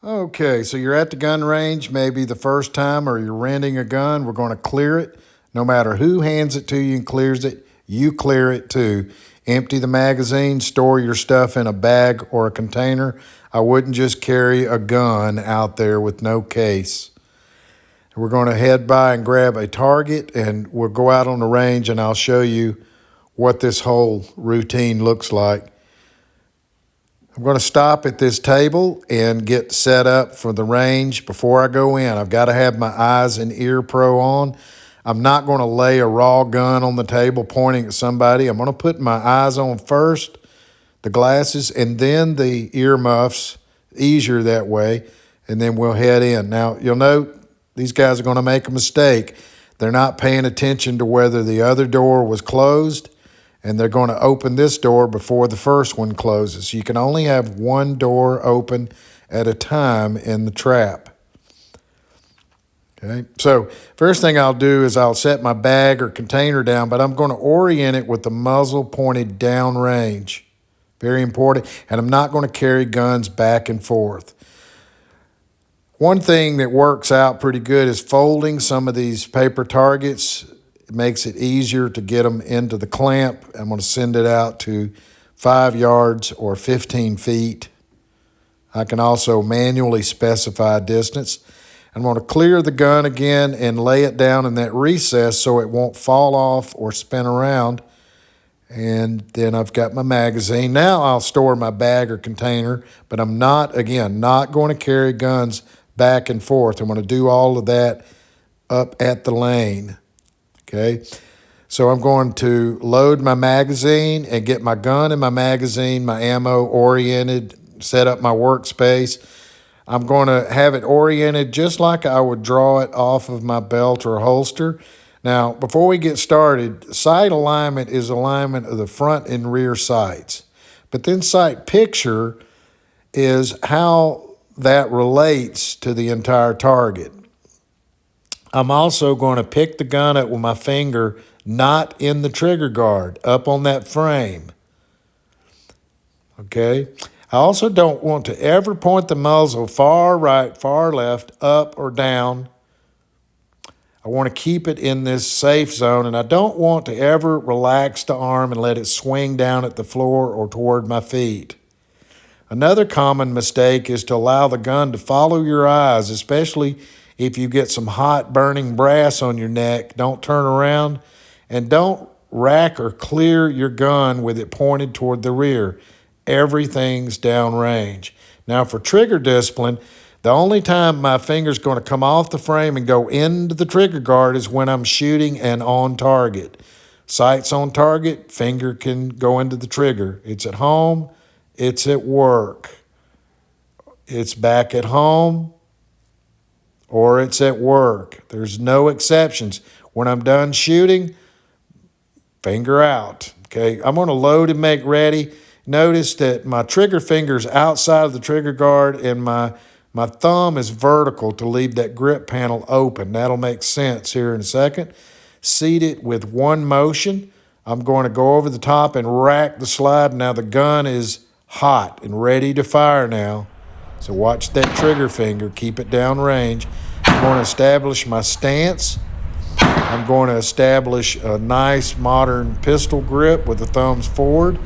Okay, so you're at the gun range, maybe the first time, or you're renting a gun. We're going to clear it. No matter who hands it to you and clears it, you clear it too. Empty the magazine, store your stuff in a bag or a container. I wouldn't just carry a gun out there with no case. We're going to head by and grab a target, and we'll go out on the range, and I'll show you what this whole routine looks like. I'm going to stop at this table and get set up for the range. Before I go in, I've got to have my eyes and ear pro on. I'm not going to lay a raw gun on the table pointing at somebody. I'm going to put my eyes on first, the glasses, and then the ear muffs. Easier that way, and then we'll head in. Now, you'll note these guys are going to make a mistake. They're not paying attention to whether the other door was closed, and they're going to open this door before the first one closes. You can only have one door open at a time in the trap. Okay, so first thing I'll do is I'll set my bag or container down, but I'm going to orient it with the muzzle pointed down range. Very important, and I'm not going to carry guns back and forth. One thing that works out pretty good is folding some of these paper targets. It makes it easier to get them into the clamp. I'm going to send it out to 5 yards or 15 feet. I can also manually specify distance. I'm going to clear the gun again and lay it down in that recess so it won't fall off or spin around. And then I've got my magazine. Now I'll store my bag or container, but I'm not going to carry guns back and forth. I'm going to do all of that up at the lane. Okay, so I'm going to load my magazine and get my gun and my magazine, my ammo oriented, set up my workspace. I'm going to have it oriented just like I would draw it off of my belt or holster. Now, before we get started, sight alignment is alignment of the front and rear sights. But then sight picture is how that relates to the entire target. I'm also going to pick the gun up with my finger, not in the trigger guard, up on that frame. Okay? I also don't want to ever point the muzzle far right, far left, up or down. I want to keep it in this safe zone, and I don't want to ever relax the arm and let it swing down at the floor or toward my feet. Another common mistake is to allow the gun to follow your eyes, especially if you get some hot burning brass on your neck. Don't turn around, and don't rack or clear your gun with it pointed toward the rear. Everything's downrange. Now for trigger discipline, the only time my finger's going to come off the frame and go into the trigger guard is when I'm shooting and on target. Sight's on target, finger can go into the trigger. It's at home, it's at work. It's back at home, or it's at work. There's no exceptions. When I'm done shooting, finger out. Okay, I'm going to load and make ready. Notice that my trigger finger's outside of the trigger guard, and my thumb is vertical to leave that grip panel open. That'll make sense here in a second. Seat it with one motion. I'm going to go over the top and rack the slide. Now the gun is hot and ready to fire now. So watch that trigger finger. Keep it downrange. I'm going to establish my stance. I'm going to establish a nice modern pistol grip with the thumbs forward.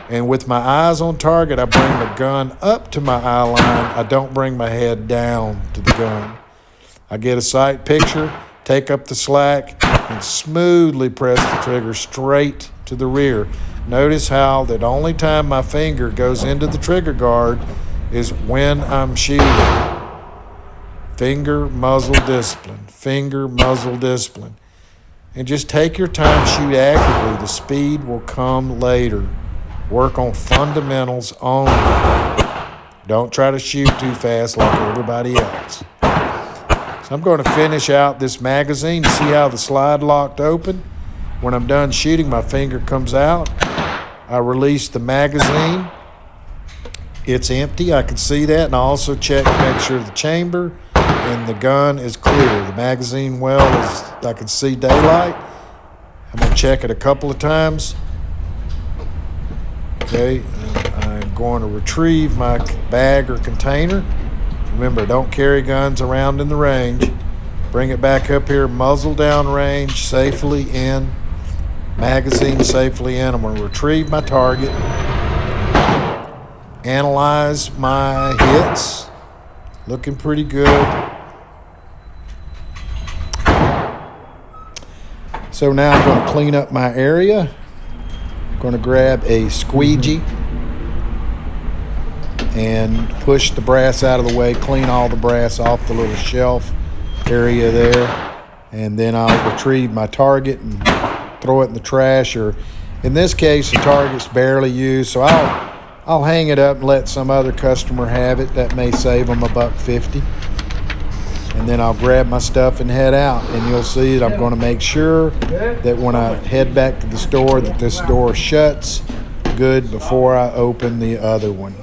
And with my eyes on target, I bring the gun up to my eye line. I don't bring my head down to the gun. I get a sight picture, take up the slack, and smoothly press the trigger straight to the rear. Notice how that only time my finger goes into the trigger guard is when I'm shooting. Finger muzzle discipline, finger muzzle discipline. And just take your time, shoot accurately. The speed will come later. Work on fundamentals only. Don't try to shoot too fast like everybody else. So I'm going to finish out this magazine to see how the slide locked open. When I'm done shooting, my finger comes out. I release the magazine. It's empty. I can see that. And I also check to make sure the chamber and the gun is clear. The magazine well is, I can see daylight. I'm going to check it a couple of times. Okay, and I'm going to retrieve my bag or container. Remember, don't carry guns around in the range. Bring it back up here, muzzle down range, safely in, magazine safely in. I'm going to retrieve my target, analyze my hits, looking pretty good. So now I'm going to clean up my area. I'm going to grab a squeegee and push the brass out of the way, clean all the brass off the little shelf area there, and then I'll retrieve my target and throw it in the trash, or in this case the target's barely used, so I'll hang it up and let some other customer have it. That may save them $1.50. And then I'll grab my stuff and head out, and you'll see that I'm going to make sure that when I head back to the store that this door shuts good before I open the other one.